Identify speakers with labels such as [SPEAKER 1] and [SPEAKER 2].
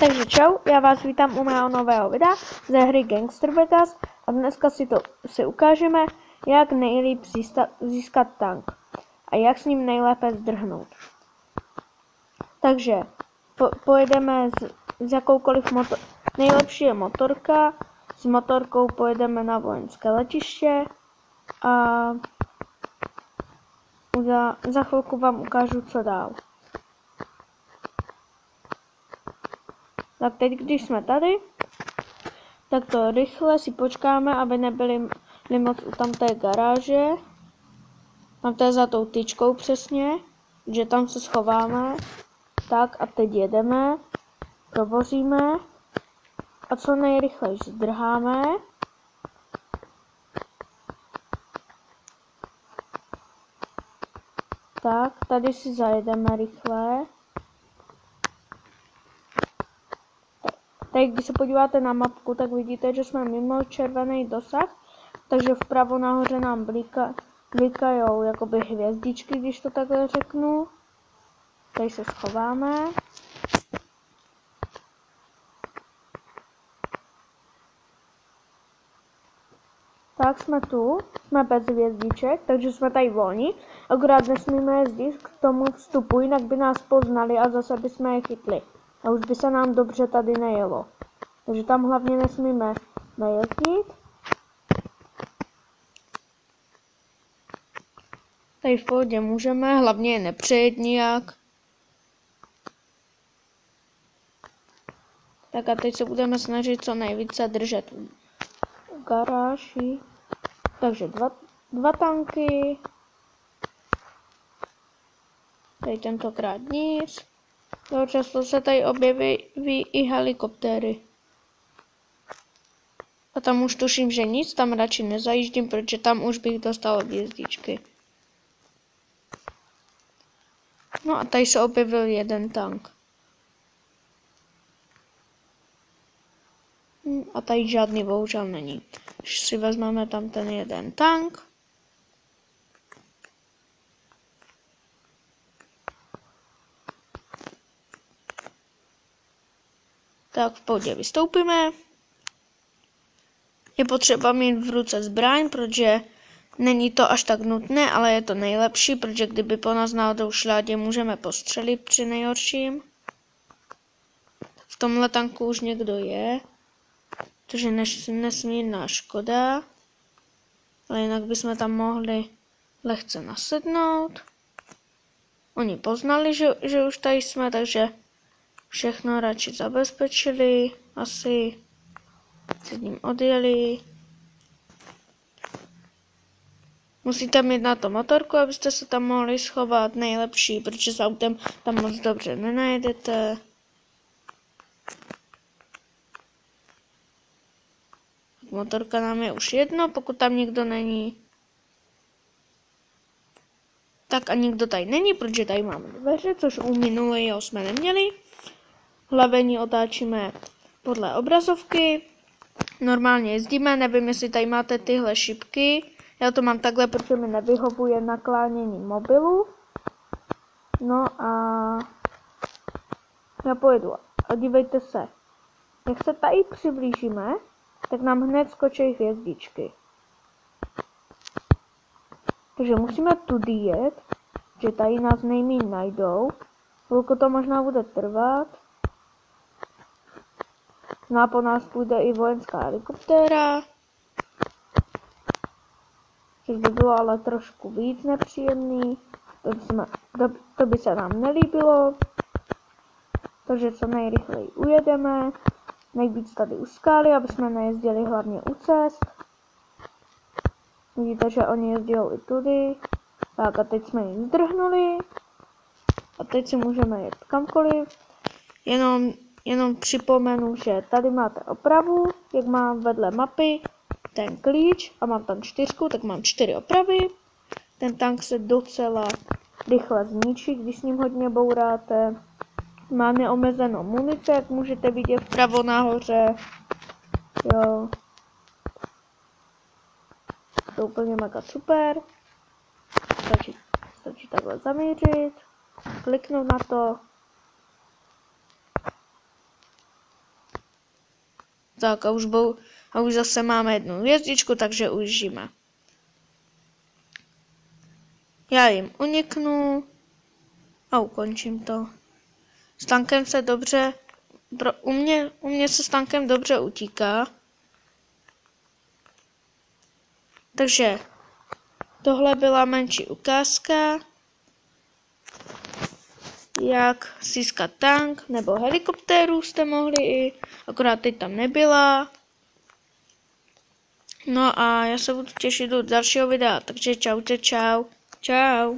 [SPEAKER 1] Takže čau, já vás vítám u mého nového videa ze hry Gangster Vegas a dneska si ukážeme, jak nejlíp získat tank a jak s ním nejlépe zdrhnout. Takže pojedeme s jakoukoliv nejlepší je motorka, s motorkou pojedeme na vojenské letiště a za chvilku vám ukážu, co dál. Tak teď, když jsme tady, tak to rychle si počkáme, aby nebyli moc u tamté garáže. Tam to je za tou tyčkou přesně, že tam se schováme. Tak a teď jedeme, provozíme a co nejrychleji zdrháme. Tak, tady si zajedeme rychle. Teď, když se podíváte na mapku, tak vidíte, že jsme mimo červený dosah, takže vpravo nahoře nám blikají jakoby hvězdičky, když to takhle řeknu. Tady se schováme. Tak jsme tu, jsme bez hvězdiček, takže jsme tady volní. Akorát nesmíme jezdit k tomu vstupu, jinak by nás poznali a zase bychom je chytli. A už by se nám dobře tady nejelo. Takže tam hlavně nesmíme najezdit. Tady v pohodě můžeme, hlavně je nepřejet nijak. Tak a teď se budeme snažit co nejvíce držet v garáži. Takže dva tanky. Tady tentokrát nic. Jo, často se tady objeví i helikoptéry. A tam už tuším, že nic, tam radši nezajíždím, protože tam už bych dostal hvězdičky. No a tady se objevil jeden tank. A tady žádný bohužel není. Když si vezmeme tam ten jeden tank. Tak v pohodě vystoupíme. Je potřeba mít v ruce zbraň, protože není to až tak nutné, ale je to nejlepší, protože kdyby po nás náhodou šládě můžeme postřelit při nejhorším. V tomhle tanku už někdo je, takže nesmírná škoda, ale jinak bychom tam mohli lehce nasednout. Oni poznali, že už tady jsme, takže všechno radši zabezpečili, asi se ním odjeli. Musíte mít na to motorku, abyste se tam mohli schovat, nejlepší, protože s autem tam moc dobře nenajedete. Motorka nám je už jedno, pokud tam nikdo není. Tak a nikdo tady není, protože tady máme dveře, což u minulého jsme neměli. Hlavení otáčíme podle obrazovky. Normálně jezdíme, nevím, jestli tady máte tyhle šipky. Já to mám takhle, protože mi nevyhovuje naklánění mobilu. No a já pojedu. A dívejte se, jak se tady přiblížíme, tak nám hned skočí hvězdičky. Takže musíme tudy jet, že tady nás nejmíň najdou. Chvilku to možná bude trvat. No a po nás půjde i vojenská helikoptéra. Což by bylo ale trošku víc nepříjemný. To by se nám nelíbilo. Takže co nejrychleji ujedeme. Nejvíc tady u skály, aby jsme nejezdili hlavně u cest. Vidíte, že oni jezdí i tudy. Tak a teď jsme jim zdrhnuli. A teď si můžeme jet kamkoliv. Jenom připomenu, že tady máte opravu, jak mám vedle mapy ten klíč a mám tam 4, tak mám 4 opravy. Ten tank se docela rychle zničí, když s ním hodně bouráte. Má neomezenou munici, jak můžete vidět vpravo nahoře. Jo. To úplně mega super. Stačí takhle zamířit, kliknout na to. Tak a už zase máme jednu hvězdičku, takže užijeme. Já jim uniknu a ukončím to. S tankem se dobře, u mě se s tankem dobře utíká. Takže tohle byla menší ukázka, jak získat tank nebo helikoptéru jste mohli i, akorát teď tam nebyla. No a já se budu těšit do dalšího videa, takže čau.